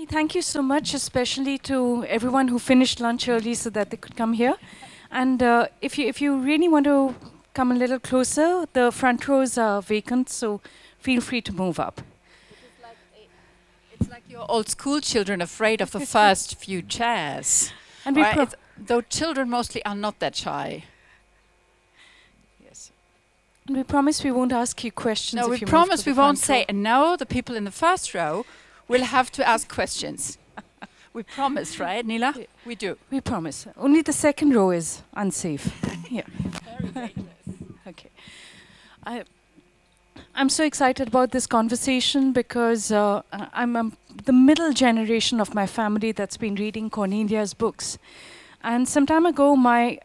Hey, thank you so much, especially to everyone who finished lunch early so that they could come here. And if you really want to come a little closer, the front rows are vacant, so feel free to move up. It's like your old school children afraid of the first few chairs. And Though children mostly are not that shy. yes. And we promise we won't ask you questions. No, if we you move promise to the we won't front row. say, and now the people in the first row will have to ask questions. We promise, right, Nila? Yeah. We do. We promise. Only the second row is unsafe. Yeah. Very Okay. I'm so excited about this conversation because I'm the middle generation of my family that's been reading Cornelia's books. And some time ago, my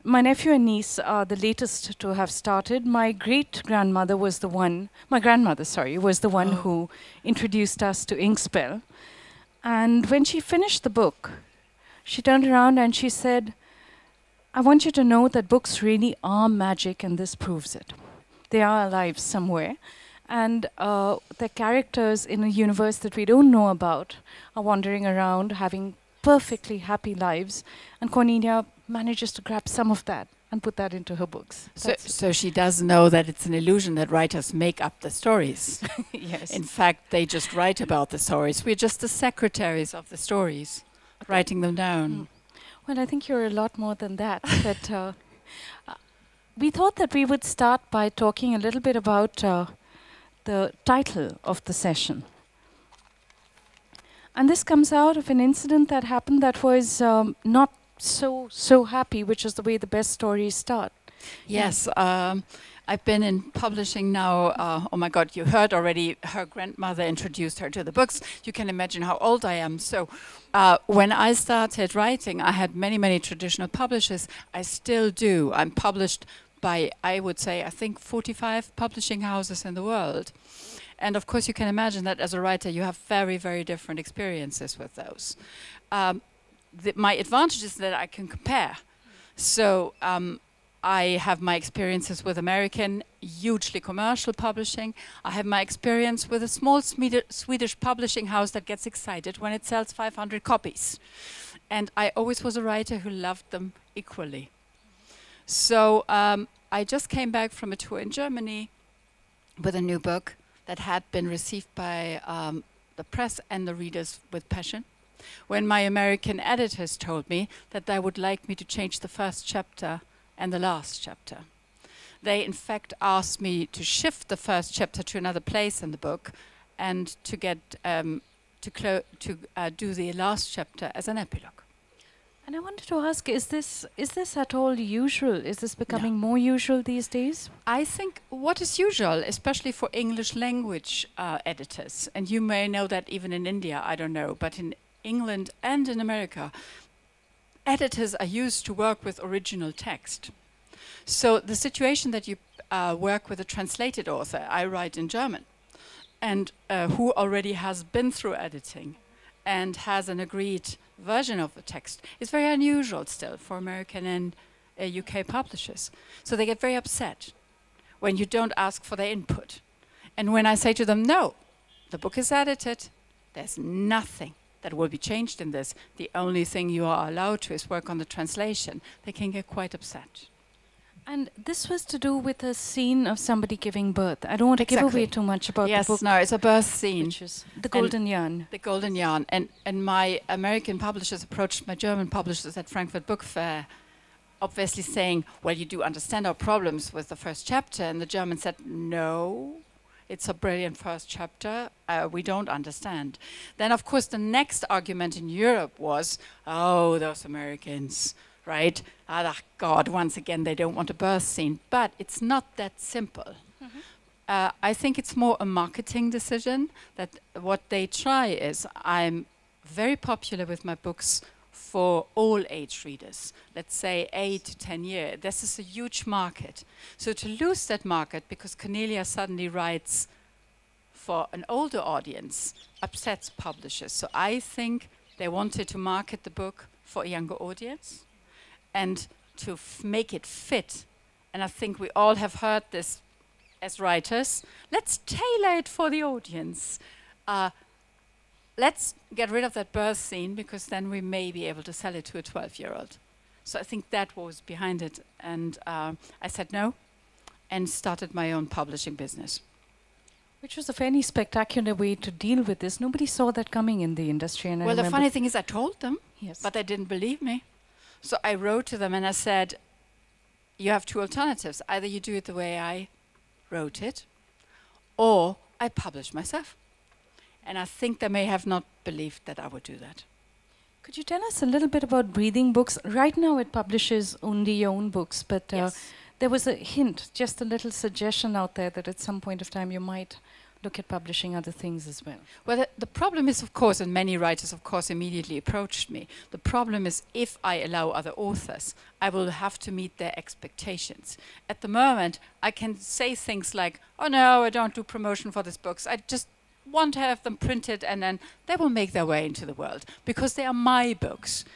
nephew and niece are the latest to have started. My great-grandmother was the one, my grandmother, sorry, was the one who introduced us to Inkspell. And when she finished the book, she turned around and she said, I want you to know that books really are magic, and this proves it. They are alive somewhere. And the characters in a universe that we don't know about are wandering around, having perfectly happy lives. And Cornelia manages to grab some of that and put that into her books. So she does know that it's an illusion that writers make up the stories. Yes. In fact, they just write about the stories. We're just the secretaries of the stories, writing them down. Well, I think you're a lot more than that. But we thought that we would start by talking a little bit about the title of the session. And this comes out of an incident that happened that was not so happy, which is the way the best stories start. Yes, I've been in publishing now. Oh my God, you heard already her grandmother introduced her to the books. You can imagine how old I am. So when I started writing, I had many traditional publishers. I still do. I'm published by, I would say, I think 45 publishing houses in the world. And of course, you can imagine that as a writer, you have very different experiences with those. My advantage is that I can compare. So I have my experiences with American, hugely commercial publishing. I have my experience with a small Swedish publishing house that gets excited when it sells 500 copies. And I always was a writer who loved them equally. So I just came back from a tour in Germany with a new book that had been received by the press and the readers with passion. When my American editors told me that they would like me to change the first chapter and the last chapter. They in fact asked me to shift the first chapter to another place in the book and to get do the last chapter as an epilogue. And I wanted to ask, is this at all usual? Is this becoming more usual these days? I think what is usual, especially for English language editors, and you may know that even in India, I don't know, but in England and in America, editors are used to work with original text. So the situation that you work with a translated author, I write in German, and who already has been through editing and has an agreed version of the text, is very unusual still for American and UK publishers. So they get very upset when you don't ask for their input. And when I say to them, no, the book is edited, there's nothing that will be changed in this. The only thing you are allowed to is work on the translation. They can get quite upset. And this was to do with a scene of somebody giving birth. I don't want to give away too much about the book. Yes, no, it's a birth scene. Which is The Golden Yarn. The Golden Yarn. And my American publishers approached my German publishers at Frankfurt Book Fair, obviously saying, well, you do understand our problems with the first chapter. And the German said, no. It's a brilliant first chapter. We don't understand. Then, of course, the next argument in Europe was, oh, those Americans, right? Ah, God, once again, they don't want a birth scene. But it's not that simple. I think it's more a marketing decision that what they try is, I'm very popular with my books for all age readers, let's say 8 to 10 years. This is a huge market. So to lose that market because Cornelia suddenly writes for an older audience upsets publishers. So I think they wanted to market the book for a younger audience and to make it fit. And I think we all have heard this as writers. Let's tailor it for the audience. let's get rid of that birth scene because then we may be able to sell it to a 12-year-old. So I think that was behind it. And I said no and started my own publishing business. Which was a fairly spectacular way to deal with this. Nobody saw that coming in the industry. And Well, the funny thing is I told them, yes, but they didn't believe me. So I wrote to them and I said, you have two alternatives. Either you do it the way I wrote it, or I publish myself. And I think they may have not believed that I would do that. Could you tell us a little bit about Breathing Books? Right now it publishes only your own books, but Yes. there was a hint, just a little suggestion out there that at some point of time you might look at publishing other things as well. Well, the problem is, of course, and many writers, of course, immediately approached me. The problem is if I allow other authors, I will have to meet their expectations. At the moment, I can say things like, oh no, I don't do promotion for these books. I just want to have them printed and then they will make their way into the world because they are my books.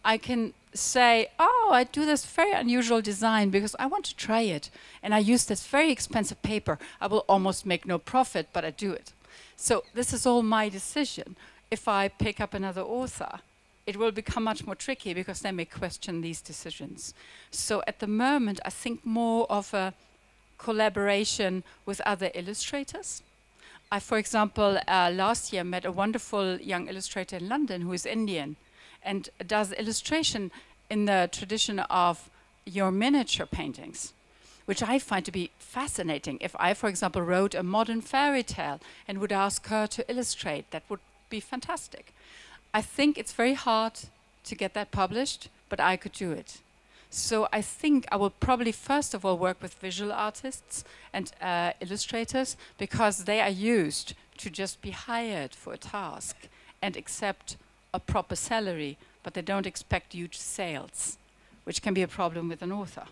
I can say, oh, I do this very unusual design because I want to try it. And I use this very expensive paper. I will almost make no profit, but I do it. So this is all my decision. If I pick up another author, it will become much more tricky because they may question these decisions. So at the moment, I think more of a collaboration with other illustrators. I, for example, last year met a wonderful young illustrator in London who is Indian and does illustration in the tradition of your miniature paintings, which I find to be fascinating. If I, for example, wrote a modern fairy tale and would ask her to illustrate, that would be fantastic. I think it's very hard to get that published, but I could do it. So I think I will probably first of all work with visual artists and illustrators because they are used to just be hired for a task and accept a proper salary, but they don't expect huge sales, which can be a problem with an author.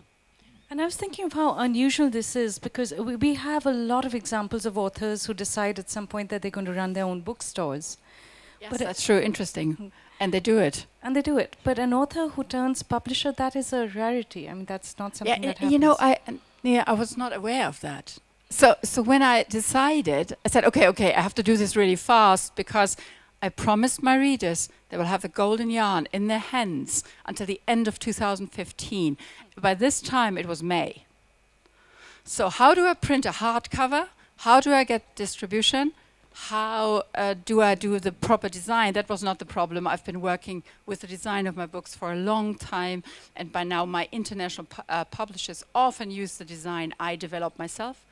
And I was thinking of how unusual this is because we have a lot of examples of authors who decide at some point that they're going to run their own bookstores. Yes, but that's true, interesting. And they do it. And they do it. But an author who turns publisher, that is a rarity. I mean, that's not something that happens. You know, I was not aware of that. So when I decided, I said, okay, I have to do this really fast because I promised my readers they will have the golden yarn in their hands until the end of 2015. By this time, it was May. So how do I print a hardcover? How do I get distribution? How do I do the proper design? That was not the problem. I've been working with the design of my books for a long time, and by now my international publishers often use the design I develop myself.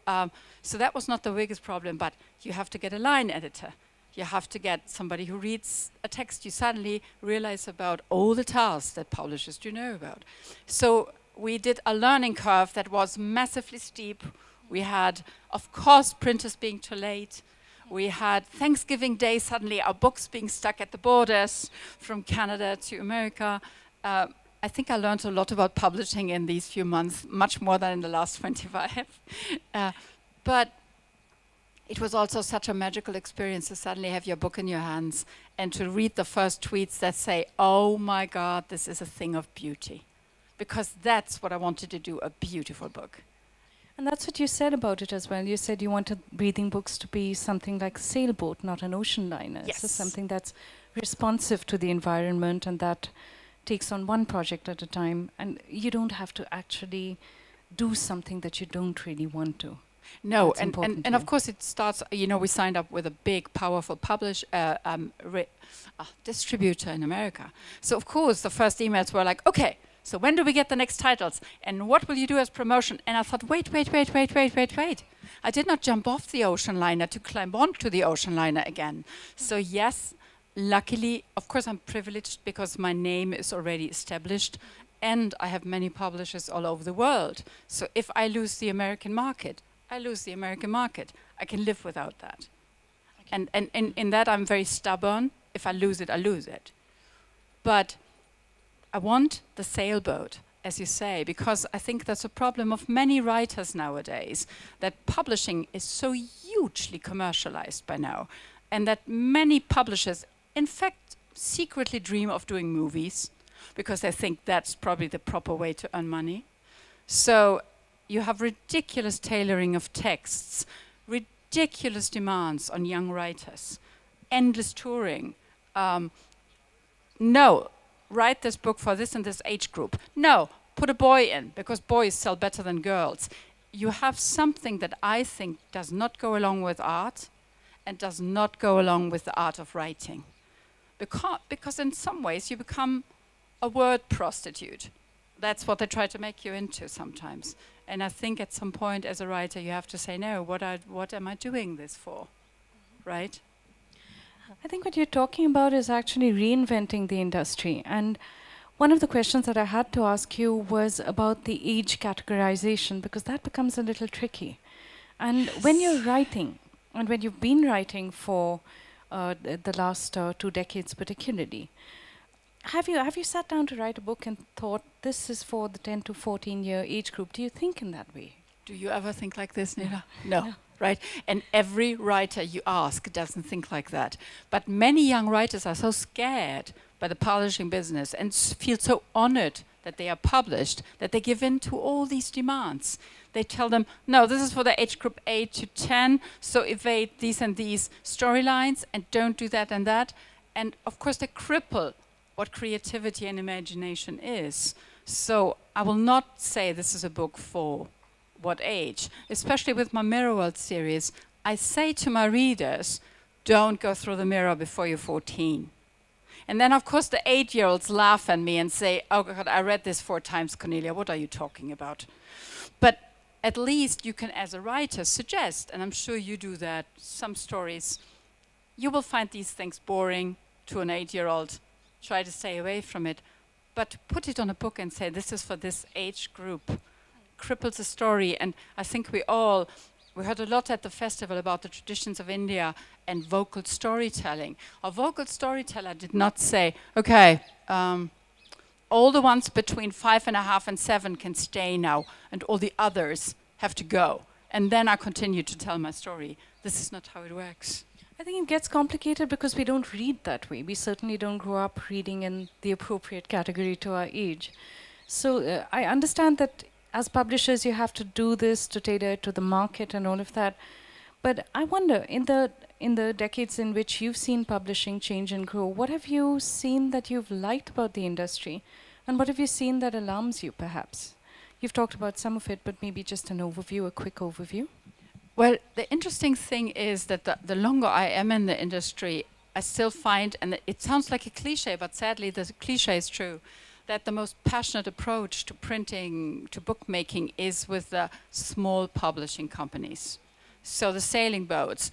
So that was not the biggest problem, but you have to get a line editor. You have to get somebody who reads a text. You suddenly realize about all the tasks that publishers do know about. So we did a learning curve that was massively steep. We had, of course, printers being too late. We had Thanksgiving Day, suddenly our books being stuck at the borders from Canada to America. I think I learned a lot about publishing in these few months, much more than in the last 25. But it was also such a magical experience to suddenly have your book in your hands and to read the first tweets that say, oh my God, this is a thing of beauty. Because that's what I wanted to do, a beautiful book. And that's what you said about it as well. You said you wanted Breathing Books to be something like a sailboat, not an ocean liner. Yes. So something that's responsive to the environment and that takes on one project at a time. And you don't have to actually do something that you don't really want to. No, That's and of course it starts, you know, we signed up with a big, powerful distributor in America. So of course the first emails were like, okay, so when do we get the next titles? And what will you do as promotion? And I thought, wait. I did not jump off the ocean liner to climb onto the ocean liner again. So yes, luckily, of course I'm privileged because my name is already established and I have many publishers all over the world. So if I lose the American market, I lose the American market. I can live without that. Okay. And in that I'm very stubborn. If I lose it, I lose it. But I want the sailboat, as you say, because I think that's a problem of many writers nowadays, that publishing is so hugely commercialized by now, and that many publishers, in fact, secretly dream of doing movies, because they think that's probably the proper way to earn money. So you have ridiculous tailoring of texts, ridiculous demands on young writers. endless touring. No, write this book for this and this age group. No, put a boy in, because boys sell better than girls. You have something that I think does not go along with art and does not go along with the art of writing. Because in some ways you become a word prostitute. That's what they try to make you into sometimes. And I think at some point as a writer you have to say, no, what am I doing this for, right? I think what you're talking about is actually reinventing the industry. And one of the questions that I had to ask you was about the age categorization, because that becomes a little tricky. And when you're writing, and when you've been writing for the last 2 decades particularly, have you sat down to write a book and thought, this is for the 10 to 14-year age group? Do you think in that way? Do you ever think like this, Nila? No. Right? And every writer you ask doesn't think like that. But many young writers are so scared by the publishing business and feel so honored that they are published that they give in to all these demands. They tell them, no, this is for the age group 8 to 10, so evade these and these storylines and don't do that and that. And of course they cripple what creativity and imagination is. So I will not say this is a book for what age. Especially with my MirrorWorld series, I say to my readers, don't go through the mirror before you're 14. And then, of course, the 8-year-olds laugh at me and say, oh, God, I read this 4 times, Cornelia. What are you talking about? But at least you can, as a writer, suggest, and I'm sure you do that, some stories, you will find these things boring to an 8-year-old. Try to stay away from it. But put it on a book and say, this is for this age group. Cripples a story. And I think we heard a lot at the festival about the traditions of India and vocal storytelling. A vocal storyteller did not say, okay, all the ones between 5.5 and 7 can stay now, and all the others have to go. And then I continue to tell my story. This is not how it works. I think it gets complicated because we don't read that way. We certainly don't grow up reading in the appropriate category to our age. So I understand that as publishers, you have to do this to tailor it to the market and all of that. But I wonder, in the decades in which you've seen publishing change and grow, what have you seen that you've liked about the industry? And what have you seen that alarms you, perhaps? You've talked about some of it, but maybe just an overview, a quick overview. Well, the interesting thing is that the longer I am in the industry, I still find, and it sounds like a cliche, but sadly the cliche is true, that the most passionate approach to printing, to bookmaking, is with the small publishing companies. So the sailing boats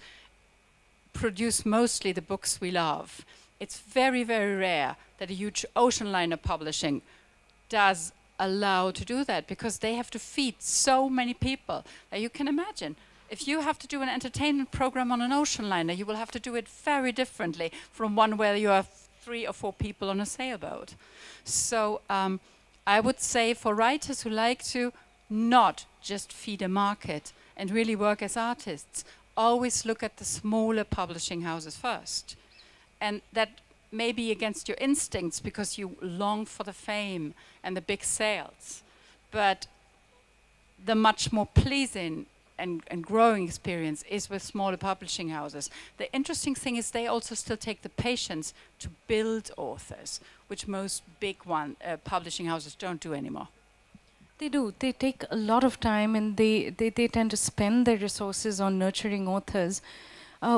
produce mostly the books we love. It's very, very rare that a huge ocean liner publishing does allow to do that, because they have to feed so many people. Now you can imagine, if you have to do an entertainment program on an ocean liner, you will have to do it very differently from one where you have 3 or 4 people on a sailboat. So I would say for writers who like to not just feed a market and really work as artists, always look at the smaller publishing houses first. And that may be against your instincts because you long for the fame and the big sales. But the much more pleasing and growing experience is with smaller publishing houses. The interesting thing is they also still take the patience to build authors, which most big publishing houses don't do anymore. They do. They take a lot of time, and they tend to spend their resources on nurturing authors.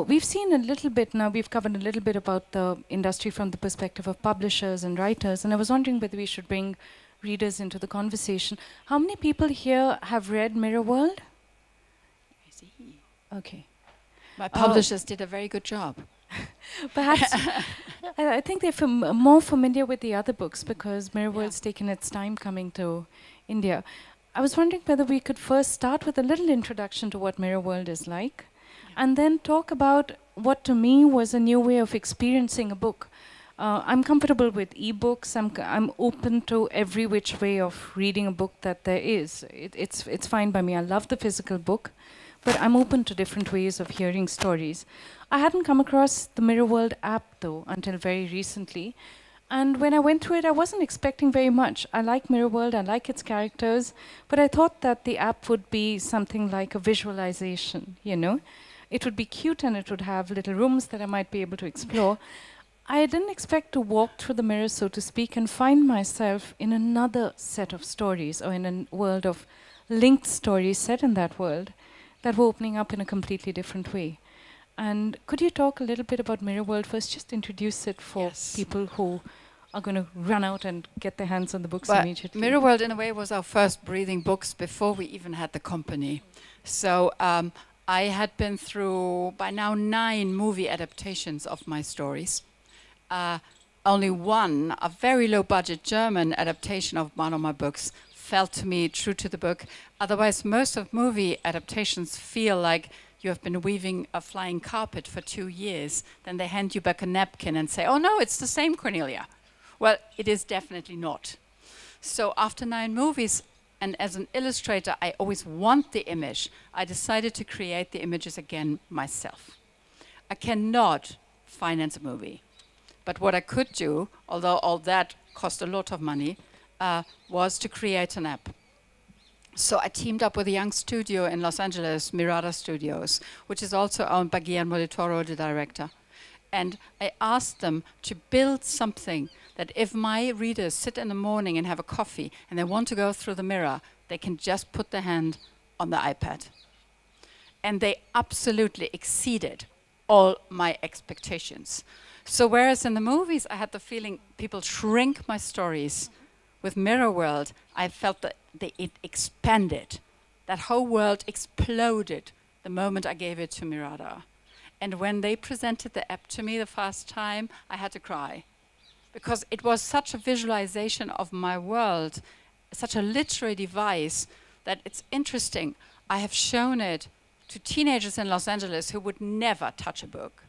We've seen a little bit now, we've covered a little bit about the industry from the perspective of publishers and writers, and I was wondering whether we should bring readers into the conversation. How many people here have read MirrorWorld? Okay. My publishers did a very good job. Perhaps, I think they're more familiar with the other books because MirrorWorld's taken its time coming to India. I was wondering whether we could first start with a little introduction to what MirrorWorld is like, and then talk about what to me was a new way of experiencing a book. I'm comfortable with ebooks. I'm open to every which way of reading a book that there is. It's fine by me. I love the physical book, but I'm open to different ways of hearing stories. I hadn't come across the MirrorWorld app, though, until very recently. And when I went through it, I wasn't expecting very much. I like MirrorWorld, I like its characters, but I thought that the app would be something like a visualization, you know? it would be cute and it would have little rooms that I might be able to explore. I didn't expect to walk through the mirror, so to speak, and find myself in another set of stories or in a world of linked stories set in that world that were opening up in a completely different way. And could you talk a little bit about MirrorWorld first? Just introduce it for people who are going to run out and get their hands on the books immediately. MirrorWorld, in a way, was our first breathing books before we even had the company. So I had been through, by now, 9 movie adaptations of my stories. Only one, a very low-budget German adaptation of one of my books, felt to me true to the book. Otherwise, most of movie adaptations feel like you have been weaving a flying carpet for 2 years. Then they hand you back a napkin and say, oh no, it's the same, Cornelia. Well, it is definitely not. So after 9 movies, and as an illustrator, I always want the image. I decided to create the images again myself. I cannot finance a movie. But what I could do, although all that cost a lot of money, was to create an app. So I teamed up with a young studio in Los Angeles, Mirada Studios, which is also owned by Guillermo del Toro, the director. And I asked them to build something that if my readers sit in the morning and have a coffee and they want to go through the mirror, they can just put their hand on the iPad. And they absolutely exceeded all my expectations. So whereas in the movies I had the feeling people shrink my stories, with MirrorWorld I felt that it expanded. That whole world exploded the moment I gave it to Mirada. And when they presented the app to me the first time, I had to cry. Because it was such a visualization of my world, such a literary device, that it's interesting. I have shown it to teenagers in Los Angeles who would never touch a book.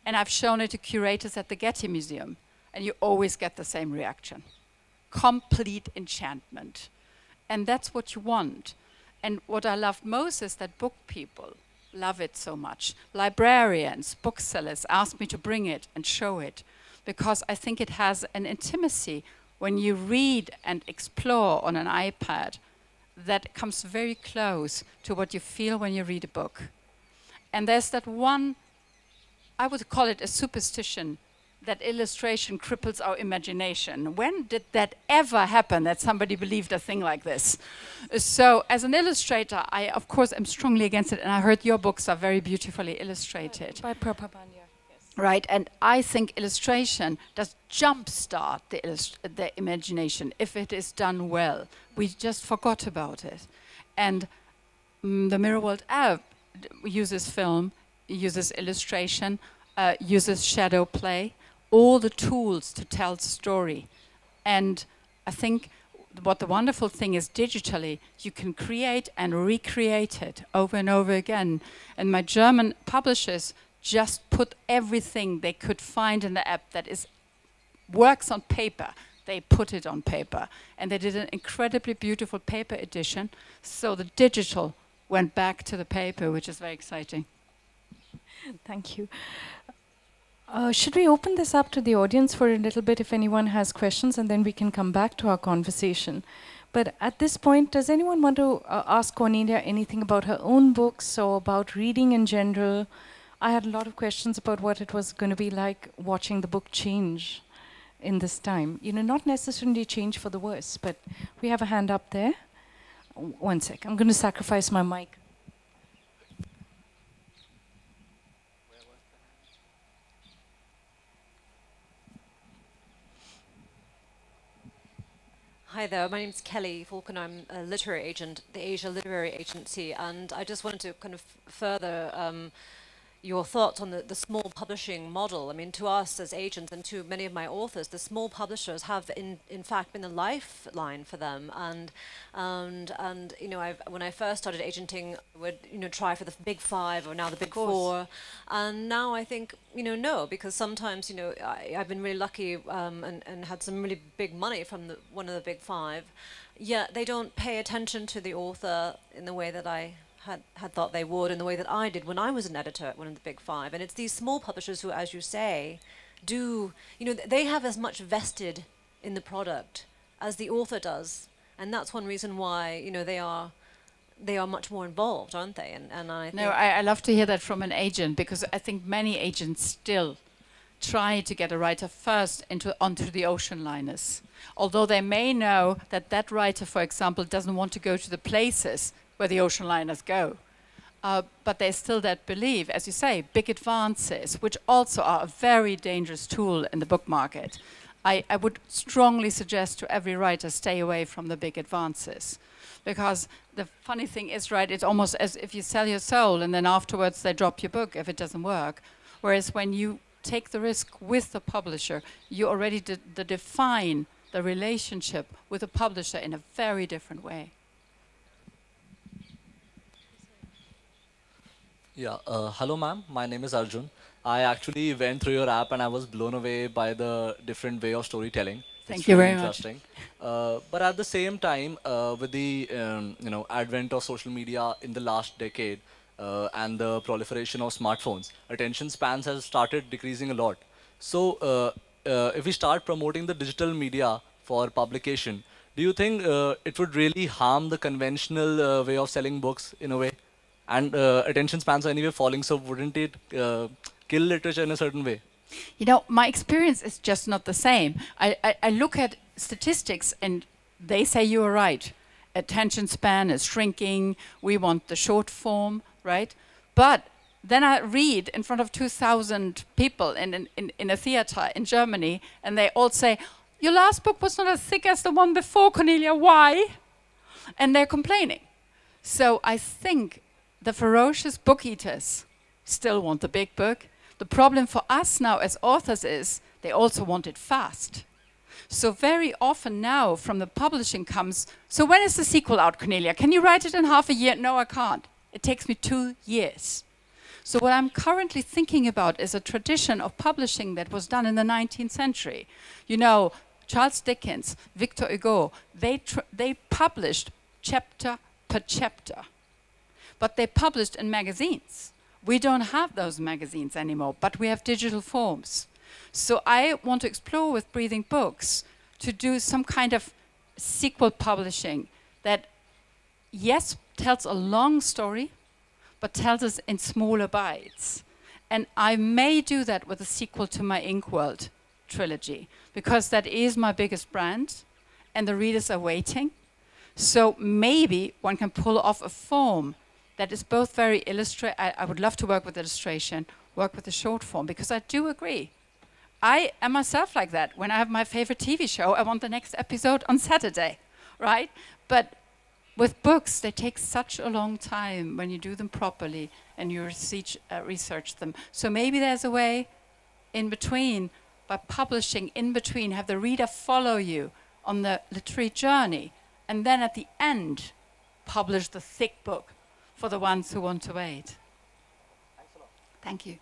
And I've shown it to curators at the Getty Museum. And you always get the same reaction. Complete enchantment. And that's what you want. And what I loved most is that book people love it so much. Librarians, booksellers ask me to bring it and show it, because I think it has an intimacy when you read and explore on an iPad that comes very close to what you feel when you read a book. And there's that one, I would call it a superstition, that illustration cripples our imagination. When did that ever happen, that somebody believed a thing like this? So as an illustrator, I of course am strongly against it, and I heard your books are very beautifully illustrated. By Prabhabanya, yes. Right, and I think illustration does jumpstart the imagination if it is done well. We just forgot about it. And the MirrorWorld app uses film, uses illustration, uses shadow play, all the tools to tell story. And I think what the wonderful thing is, digitally, you can create and recreate it over and over again. And my German publishers just put everything they could find in the app that works on paper. They put it on paper. And they did an incredibly beautiful paper edition. So the digital went back to the paper, which is very exciting. Thank you. Should we open this up to the audience for a little bit if anyone has questions, and then we can come back to our conversation. But at this point, does anyone want to ask Cornelia anything about her own books or about reading in general? I had a lot of questions about what it was going to be like watching the book change in this time. You know, not necessarily change for the worse, but we have a hand up there. One sec, I'm going to sacrifice my mic. Hi there, my name's Kelly Falcon. I'm a literary agent, the Asia Literary Agency, and I just wanted to kind of further your thoughts on the small publishing model. I mean, to us as agents and to many of my authors, the small publishers have in fact been a lifeline for them. And you know, when I first started agenting, I would try for the big 5 or now the big 4, and now I think no, because sometimes I've been really lucky and had some really big money from one of the big 5. Yet they don't pay attention to the author in the way that I had thought they would, in the way that I did when I was an editor at one of the big 5. And it's these small publishers who, as you say, they have as much vested in the product as the author does. And that's one reason why, they are they are much more involved, aren't they? And I think No, I love to hear that from an agent, because I think many agents still try to get a writer first onto the ocean liners. Although they may know that that writer, for example, doesn't want to go to the places where the ocean liners go. But there's still that belief, as you say, big advances, which also are a very dangerous tool in the book market. I would strongly suggest to every writer, stay away from the big advances. Because the funny thing is, right, it's almost as if you sell your soul and then afterwards they drop your book if it doesn't work. Whereas when you take the risk with the publisher, you already define the relationship with the publisher in a very different way. Yeah, hello ma'am, my name is Arjun. I actually went through your app and I was blown away by the different way of storytelling. Thank you really very much. interesting. But at the same time, with the advent of social media in the last decade and the proliferation of smartphones, attention spans has started decreasing a lot. So if we start promoting the digital media for publication, do you think it would really harm the conventional way of selling books in a way? And attention spans are anyway falling, so wouldn't it kill literature in a certain way? You know, my experience is just not the same. I look at statistics and they say you are right. Attention span is shrinking. We want the short form, right? But then I read in front of 2,000 people in a theater in Germany, and they all say, your last book was not as thick as the one before, Cornelia, why? And they're complaining. So I think the ferocious book eaters still want the big book. The problem for us now as authors is they also want it fast. So very often now from the publishing comes, so when is the sequel out, Cornelia? Can you write it in half a year? No, I can't. It takes me 2 years. So what I'm currently thinking about is a tradition of publishing that was done in the 19th century. You know, Charles Dickens, Victor Hugo, they published chapter per chapter. But they published in magazines. We don't have those magazines anymore, but we have digital forms. So I want to explore with Breathing Books to do some kind of sequel publishing that, yes, tells a long story, but tells us in smaller bites. And I may do that with a sequel to my Inkworld trilogy, because that is my biggest brand, and the readers are waiting. So maybe one can pull off a form that is both very I would love to work with illustration, work with the short form, because I do agree. I am myself like that. When I have my favorite TV show, I want the next episode on Saturday, right? But with books, they take such a long time when you do them properly and you research them. So maybe there's a way in between, by publishing in between, have the reader follow you on the literary journey, and then at the end, publish the thick book for the ones who want to wait. Thanks a lot. Thank you.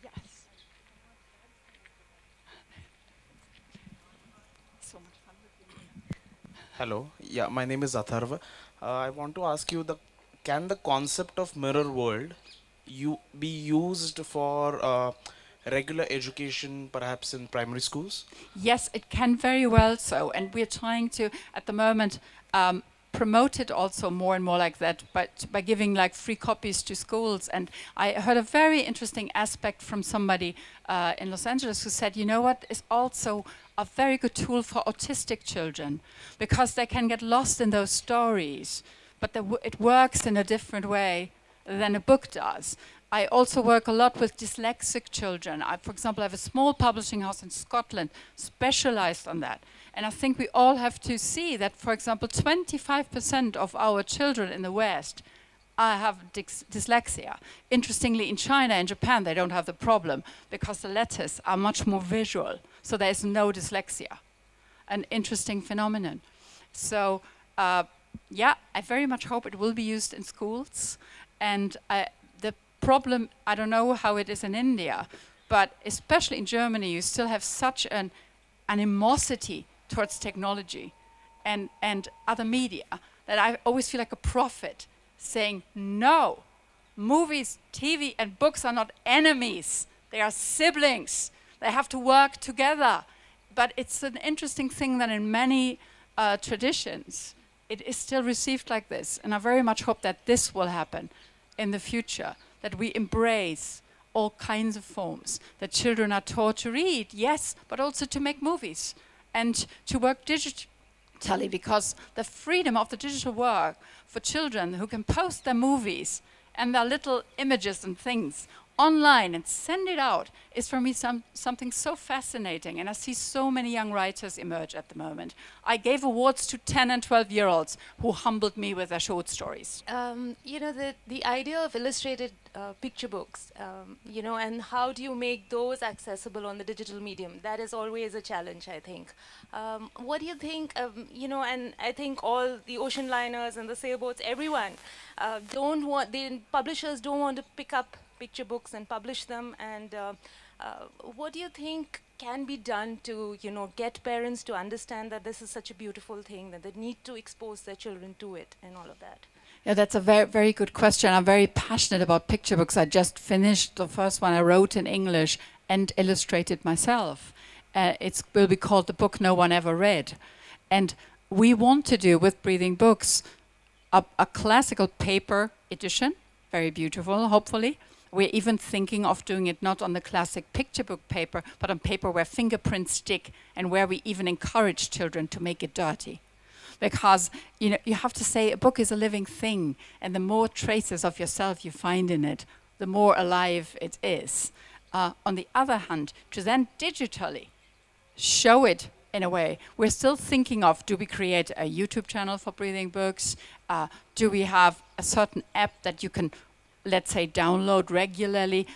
Yes. So much fun with you. Hello, yeah, my name is Atharva. I want to ask you, can the concept of mirror world be used for regular education, perhaps in primary schools? Yes, it can very well so, and we're trying to, at the moment, promote it also more and more like that, but by giving like free copies to schools. And I heard a very interesting aspect from somebody in Los Angeles who said, you know what, is also a very good tool for autistic children, because they can get lost in those stories, but it works in a different way than a book does. I also work a lot with dyslexic children. For example, I have a small publishing house in Scotland specialized on that. And I think we all have to see that, for example, 25% of our children in the West have dyslexia. Interestingly, in China and Japan, they don't have the problem because the letters are much more visual. So there's no dyslexia. An interesting phenomenon. So, yeah, I very much hope it will be used in schools. And the problem, I don't know how it is in India, but especially in Germany, you still have such an animosity towards technology and other media that I always feel like a prophet saying, no, movies, TV, and books are not enemies. They are siblings. They have to work together. but it's an interesting thing that in many traditions, it is still received like this. And I very much hope that this will happen in the future, that we embrace all kinds of forms, that children are taught to read, yes, but also to make movies and to work digitally, because the freedom of the digital work for children who can post their movies and their little images and things online and send it out is for me something so fascinating. And I see so many young writers emerge at the moment. I gave awards to 10 and 12-year-olds who humbled me with their short stories. You know, the idea of illustrated picture books, you know, and how do you make those accessible on the digital medium? That is always a challenge, I think. What do you think, you know, and I think all the ocean liners and the sailboats, everyone, publishers don't want to pick up picture books and publish them, and what do you think can be done to, you know, get parents to understand that this is such a beautiful thing, that they need to expose their children to it and all of that? Yeah, that's a very, very good question. I'm very passionate about picture books. I just finished the first one I wrote in English and illustrated myself. It will be called The Book No One Ever Read. And we want to do with Breathing Books a classical paper edition, very beautiful, hopefully. We're even thinking of doing it not on the classic picture book paper, but on paper where fingerprints stick and where we even encourage children to make it dirty. Because, you know, you have to say a book is a living thing, and the more traces of yourself you find in it, the more alive it is. On the other hand, to then digitally show it in a way, we're still thinking of, do we create a YouTube channel for Breathing Books? Do we have a certain app that you can, let's say, download regularly?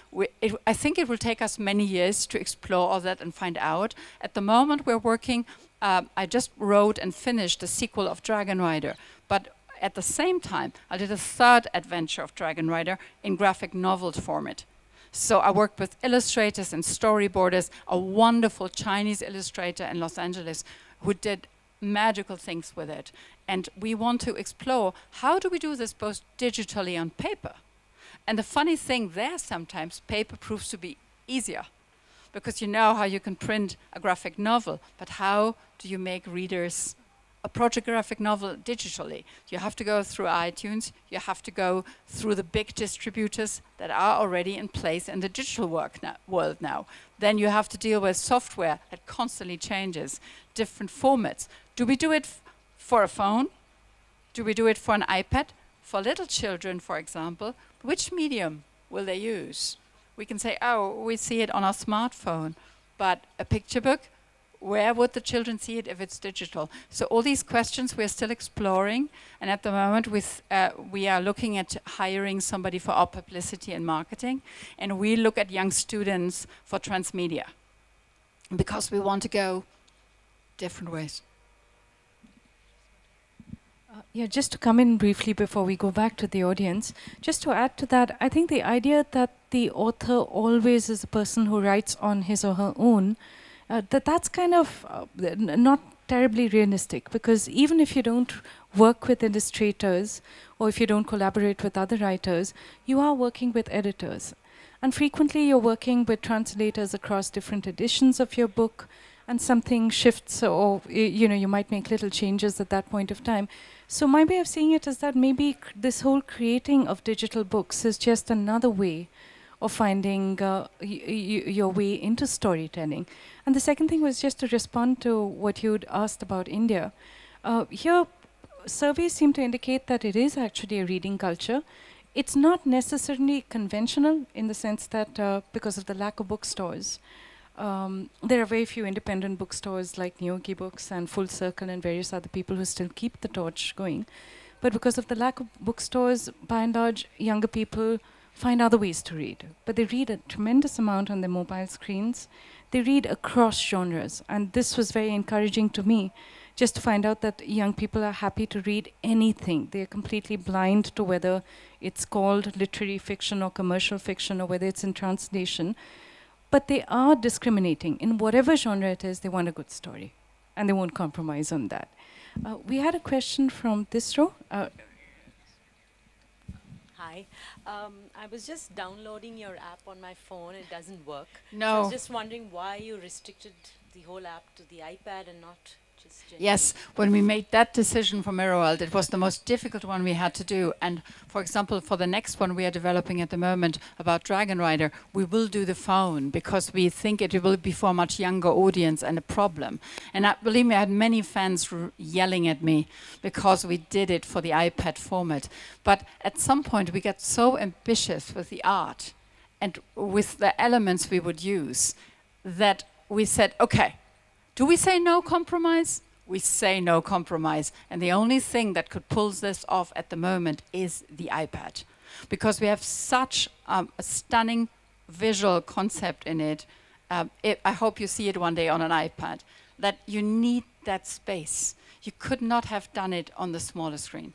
I think it will take us many years to explore all that and find out. At the moment, we're working. I just wrote and finished the sequel of Dragon Rider, but at the same time, I did a third adventure of Dragon Rider in graphic novel format. So I worked with illustrators and storyboarders, a wonderful Chinese illustrator in Los Angeles who did magical things with it. And we want to explore, how do we do this both digitally on paper? And the funny thing there, sometimes paper proves to be easier, because you know how you can print a graphic novel, but how do you make readers approach a graphic novel digitally? You have to go through iTunes, you have to go through the big distributors that are already in place in the digital world now. Then you have to deal with software that constantly changes, different formats. Do we do it for a phone? Do we do it for an iPad? For little children, for example, which medium will they use? We can say, oh, we see it on our smartphone, but a picture book, where would the children see it if it's digital? So all these questions we're still exploring, and at the moment we are looking at hiring somebody for our publicity and marketing, and we look at young students for transmedia, because we want to go different ways. Yeah, just to come in briefly before we go back to the audience, just to add to that, I think the idea that the author always is the person who writes on his or her own, that's kind of not terribly realistic, because even if you don't work with illustrators or if you don't collaborate with other writers, you are working with editors. And frequently you're working with translators across different editions of your book, and something shifts, or you might make little changes at that point of time. So my way of seeing it is that maybe this whole creating of digital books is just another way of finding your way into storytelling. And the second thing was just to respond to what you'd asked about India. Here, surveys seem to indicate that it is actually a reading culture. It's not necessarily conventional in the sense that because of the lack of bookstores, there are very few independent bookstores like Neogi Books and Full Circle and various other people who still keep the torch going. But because of the lack of bookstores, by and large, younger people find other ways to read. But they read a tremendous amount on their mobile screens. They read across genres. And this was very encouraging to me, just to find out that young people are happy to read anything. They are completely blind to whether it's called literary fiction or commercial fiction, or whether it's in translation. But they are discriminating. In whatever genre it is, they want a good story. And they won't compromise on that. We had a question from this row. Hi. I was just downloading your app on my phone. It doesn't work. No. So I was just wondering why you restricted the whole app to the iPad and not just Yes, when we made that decision for MirrorWorld, it was the most difficult one we had to do. And for example, for the next one we are developing at the moment about Dragon Rider, we will do the phone because we think it will be for a much younger audience and a problem. And believe me, I had many fans yelling at me because we did it for the iPad format. But at some point we got so ambitious with the art and with the elements we would use that we said, okay, do we say no compromise? We say no compromise. And the only thing that could pull this off at the moment is the iPad. Because we have such a stunning visual concept in it. I hope you see it one day on an iPad. That you need that space. You could not have done it on the smaller screen.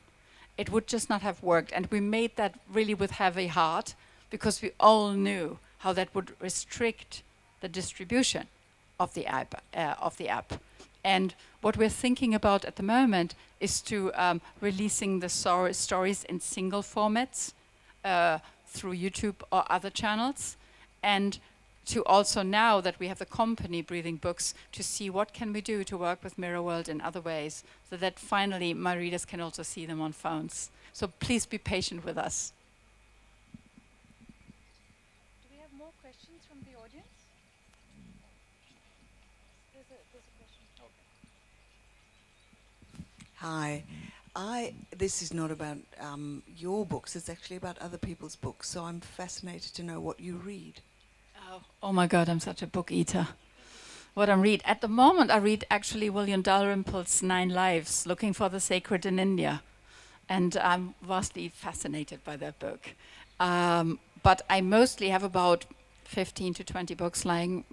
It would just not have worked. And we made that really with heavy heart because we all knew how that would restrict the distribution of the app. And what we're thinking about at the moment is to releasing the stories in single formats through YouTube or other channels, and to also, now that we have the company Breathing Books, to see what can we do to work with MirrorWorld in other ways, so that finally my readers can also see them on phones. So please be patient with us. Do we have more questions from the audience? There's a question. Hi. This is not about your books, it's actually about other people's books, so I'm fascinated to know what you read. Oh my God, I'm such a book eater. What I read at the moment, I read actually William Dalrymple's 9 Lives, Looking for the Sacred in India, and I'm vastly fascinated by that book. But I mostly have about 15 to 20 books lying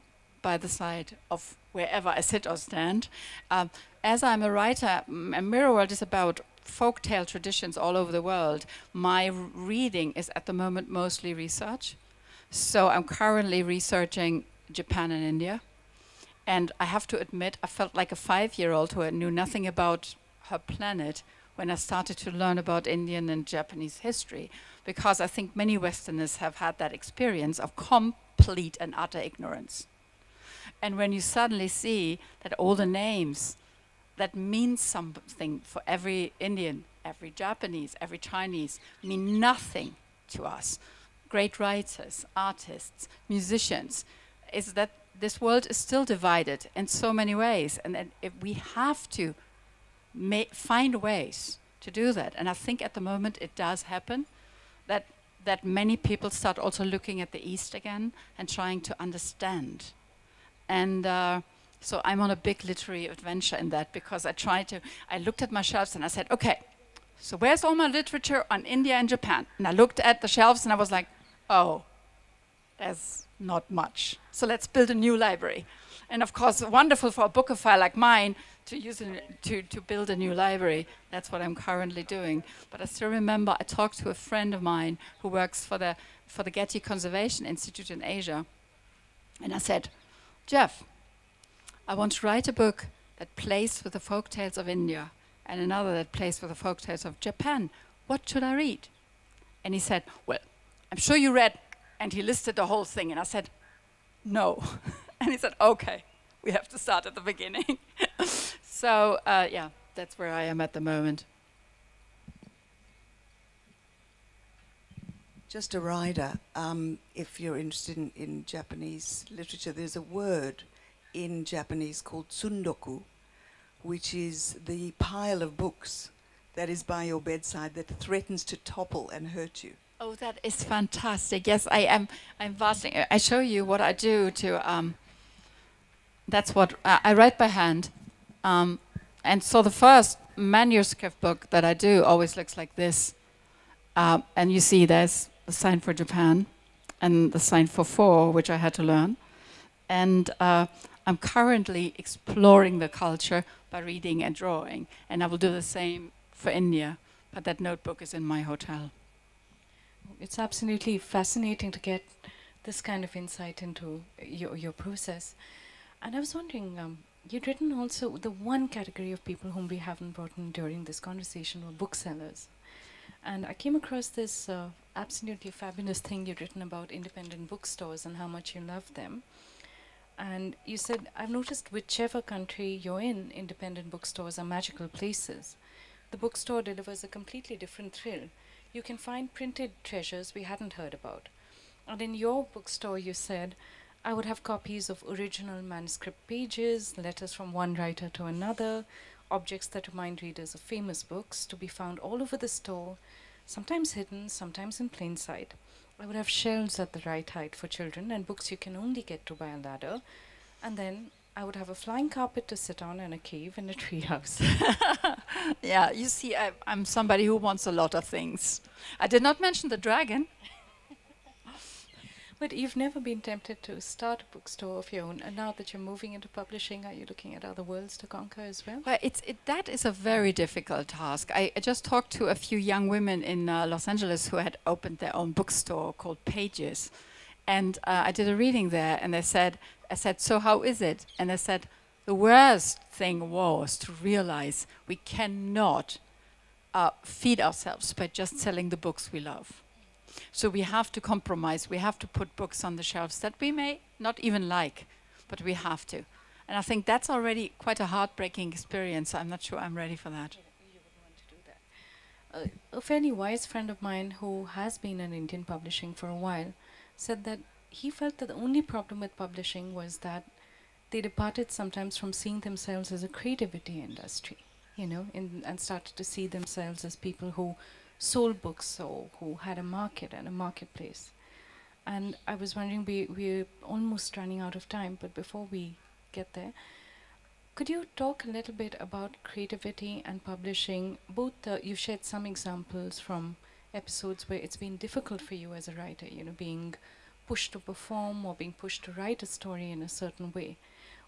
by the side of wherever I sit or stand. As I'm a writer, MirrorWorld is about folktale traditions all over the world. My reading is at the moment mostly research. So I'm currently researching Japan and India. And I have to admit, I felt like a 5-year-old who knew nothing about her planet when I started to learn about Indian and Japanese history, because I think many Westerners have had that experience of complete and utter ignorance. And when you suddenly see that all the names that mean something for every Indian, every Japanese, every Chinese, mean nothing to us, great writers, artists, musicians, is that this world is still divided in so many ways, and that if we have to find ways to do that. And I think at the moment it does happen, that many people start also looking at the East again and trying to understand. And so I'm on a big literary adventure in that, because I looked at my shelves and I said, okay, so where's all my literature on India and Japan? And I looked at the shelves and I was like, oh, there's not much. So let's build a new library. And of course, wonderful for a bookophile like mine to use to build a new library. That's what I'm currently doing. But I still remember I talked to a friend of mine who works for the Getty Conservation Institute in Asia. And I said, Jeff, I want to write a book that plays with the folktales of India and another that plays with the folktales of Japan. What should I read? And he said, well, I'm sure you read, and he listed the whole thing. And I said, no. And he said, okay, we have to start at the beginning. So, yeah, that's where I am at the moment. Just a rider, if you're interested in Japanese literature, there's a word in Japanese called tsundoku, which is the pile of books that is by your bedside that threatens to topple and hurt you. Oh, that is fantastic. Yes, I'm fasting. I show you what I do to, that's what, I write by hand. And so the first manuscript book that I do always looks like this. And you see there's the sign for Japan and the sign for 4, which I had to learn. And I'm currently exploring the culture by reading and drawing. And I will do the same for India. But that notebook is in my hotel. It's absolutely fascinating to get this kind of insight into your process. And I was wondering, you'd written also the one category of people whom we haven't brought in during this conversation were booksellers. And I came across this absolutely fabulous thing you'd written about independent bookstores and how much you love them. And you said, I've noticed whichever country you're in, independent bookstores are magical places. The bookstore delivers a completely different thrill. You can find printed treasures we hadn't heard about. And in your bookstore, you said, I would have copies of original manuscript pages, letters from one writer to another, objects that remind readers of famous books to be found all over the store, sometimes hidden, sometimes in plain sight. I would have shelves at the right height for children and books you can only get to by a ladder. And then I would have a flying carpet to sit on and a cave and a treehouse. Yeah, you see, I'm somebody who wants a lot of things. I did not mention the dragon. But you've never been tempted to start a bookstore of your own, and now that you're moving into publishing, are you looking at other worlds to conquer as well? Well, that is a very difficult task. I just talked to a few young women in Los Angeles who had opened their own bookstore called Pages. And I did a reading there, and I said, so how is it? And they said, the worst thing was to realize we cannot feed ourselves by just selling the books we love. So we have to compromise. We have to put books on the shelves that we may not even like, but we have to. And I think that's already quite a heartbreaking experience. I'm not sure I'm ready for that. You wouldn't want to do that. A fairly wise friend of mine who has been in Indian publishing for a while said that he felt that the only problem with publishing was that they departed sometimes from seeing themselves as a creativity industry, you know, and started to see themselves as people who sold books or who had a market and a marketplace. And I was wondering, we're almost running out of time, but before we get there, could you talk a little bit about creativity and publishing? Both, you've shared some examples from episodes where it's been difficult for you as a writer, you know, being pushed to perform or being pushed to write a story in a certain way.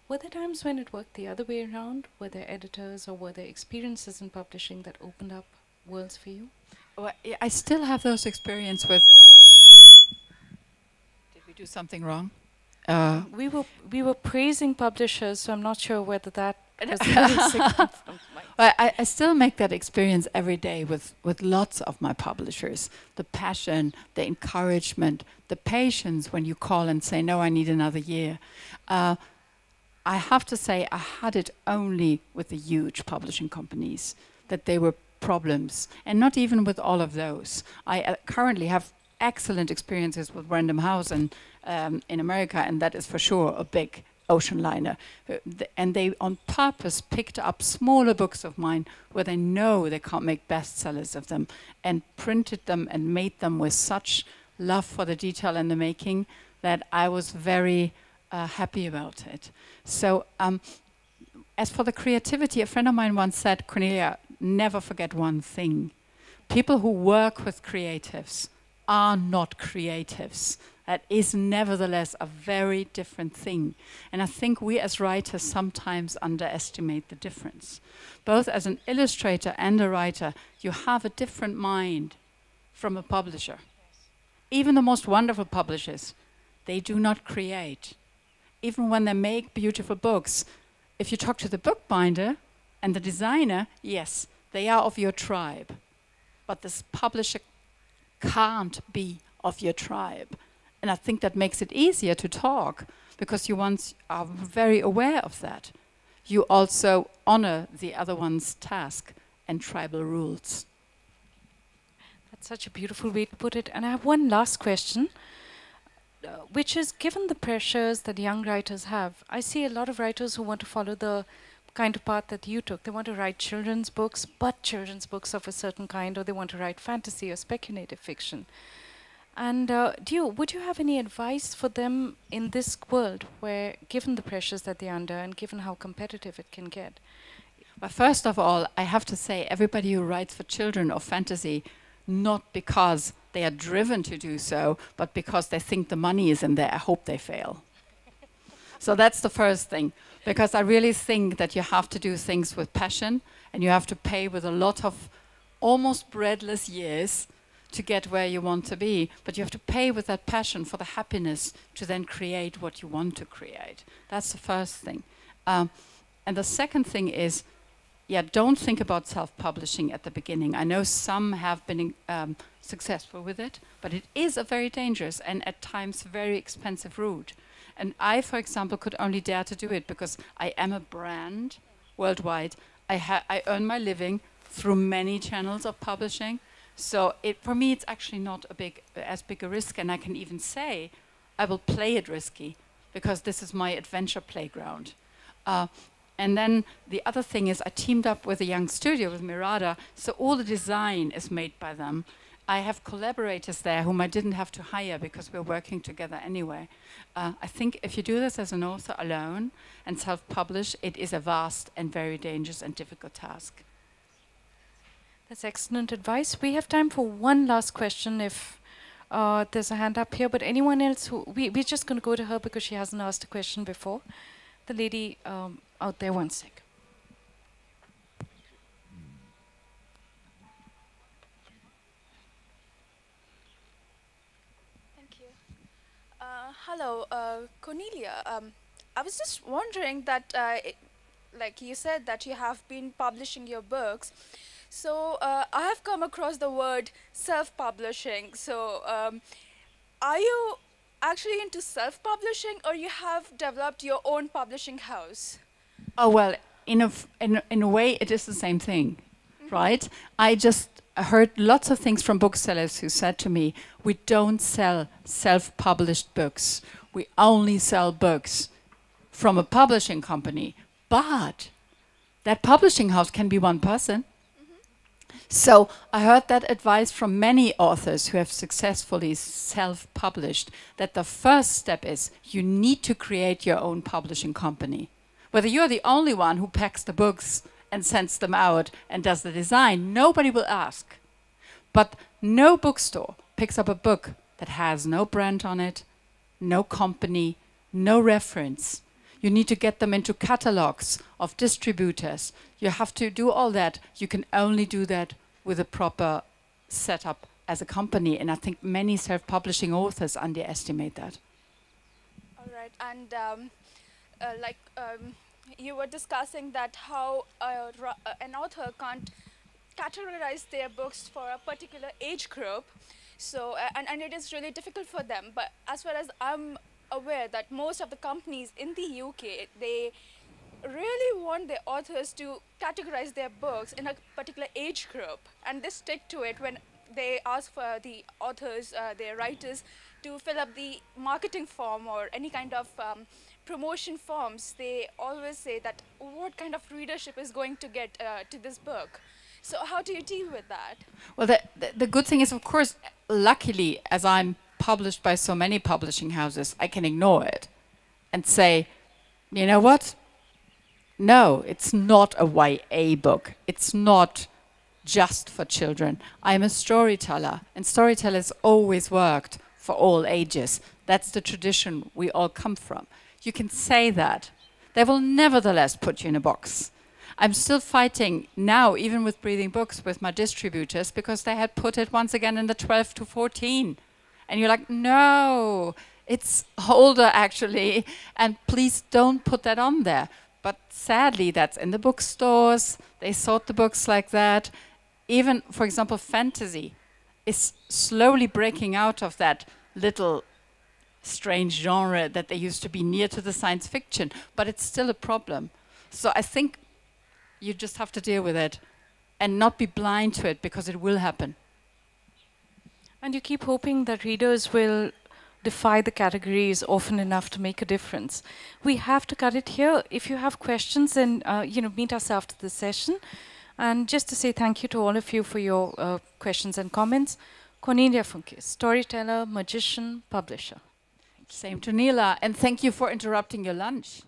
Were there times when it worked the other way around? Were there editors or were there experiences in publishing that opened up worlds for you? Well, I still have those experiences with... Did we do something wrong? We were praising publishers, so I'm not sure whether that was the right signal from my... Well, I still make that experience every day with lots of my publishers. The passion, the encouragement, the patience when you call and say, no, I need another year. I have to say I had it only with the huge publishing companies, that they were problems, and not even with all of those. I currently have excellent experiences with Random House and in America, and that is for sure a big ocean liner. And they on purpose picked up smaller books of mine where they know they can't make bestsellers of them, and printed them and made them with such love for the detail and the making that I was very happy about it. So as for the creativity, a friend of mine once said, Cornelia, never forget one thing. People who work with creatives are not creatives. That is nevertheless a very different thing. And I think we as writers sometimes underestimate the difference. Both as an illustrator and a writer, you have a different mind from a publisher. Even the most wonderful publishers, they do not create. Even when they make beautiful books, if you talk to the bookbinder and the designer, yes, they are of your tribe. But this publisher can't be of your tribe. And I think that makes it easier to talk, because you once are very aware of that. You also honor the other one's task and tribal rules. That's such a beautiful way to put it. And I have one last question, which is, given the pressures that young writers have, I see a lot of writers who want to follow the kind of path that you took. They want to write children's books, but children's books of a certain kind, or they want to write fantasy or speculative fiction. And would you have any advice for them in this world where, given the pressures that they're under and given how competitive it can get? Well, first of all, I have to say, everybody who writes for children or fantasy, not because they are driven to do so, but because they think the money is in there, I hope they fail. So that's the first thing, because I really think that you have to do things with passion, and you have to pay with a lot of almost breadless years to get where you want to be, but you have to pay with that passion for the happiness to then create what you want to create. That's the first thing. And the second thing is, don't think about self-publishing at the beginning. I know some have been successful with it, but it is a very dangerous and at times very expensive route. And I, for example, could only dare to do it because I am a brand worldwide. I earn my living through many channels of publishing. So for me, it's actually not as big a risk. And I can even say, I will play it risky because this is my adventure playground. And then the other thing is I teamed up with a young studio, with Mirada, so all the design is made by them. I have collaborators there whom I didn't have to hire because we're working together anyway. I think if you do this as an author alone and self-publish, it is a vast and very dangerous and difficult task. That's excellent advice. We have time for one last question if there's a hand up here, but anyone else we're just going to go to her because she hasn't asked a question before. The lady out there, one sec. Thank you. Hello, Cornelia. I was just wondering that, like you said, that you have been publishing your books. So I have come across the word self-publishing. So are you actually into self-publishing, or you have developed your own publishing house? Oh, well, in a way, it is the same thing, right? I just heard lots of things from booksellers who said to me, we don't sell self-published books. We only sell books from a publishing company. But that publishing house can be one person. So I heard that advice from many authors who have successfully self-published, that the first step is you need to create your own publishing company. Whether you're the only one who packs the books and sends them out and does the design, nobody will ask. But no bookstore picks up a book that has no brand on it, no company, no reference. You need to get them into catalogs of distributors. You have to do all that. You can only do that with a proper setup as a company. And I think many self-publishing authors underestimate that. All right. And you were discussing that how an author can't categorize their books for a particular age group. So, and it is really difficult for them. But as far as I'm aware, that most of the companies in the UK, they really want their authors to categorize their books in a particular age group, and they stick to it when they ask for the authors, their writers, to fill up the marketing form or any kind of promotion forms. They always say that what kind of readership is going to get to this book. So how do you deal with that? Well, the good thing is, of course, luckily, as I'm published by so many publishing houses, I can ignore it and say, you know what? No, it's not a YA book. It's not just for children. I'm a storyteller, and storytellers always worked for all ages. That's the tradition we all come from. You can say that. They will nevertheless put you in a box. I'm still fighting now, even with Breathing Books, with my distributors, because they had put it once again in the 12 to 14. And you're like, no, it's older actually, and please don't put that on there. But sadly, that's in the bookstores. They sort the books like that. Even, for example, fantasy is slowly breaking out of that little strange genre that they used to be near to the science fiction, but it's still a problem. So I think you just have to deal with it and not be blind to it, because it will happen. And you keep hoping that readers will defy the categories often enough to make a difference. We have to cut it here. If you have questions, then meet us after the session. And just to say thank you to all of you for your questions and comments. Cornelia Funke, storyteller, magician, publisher. Same to Nila, and thank you for interrupting your lunch.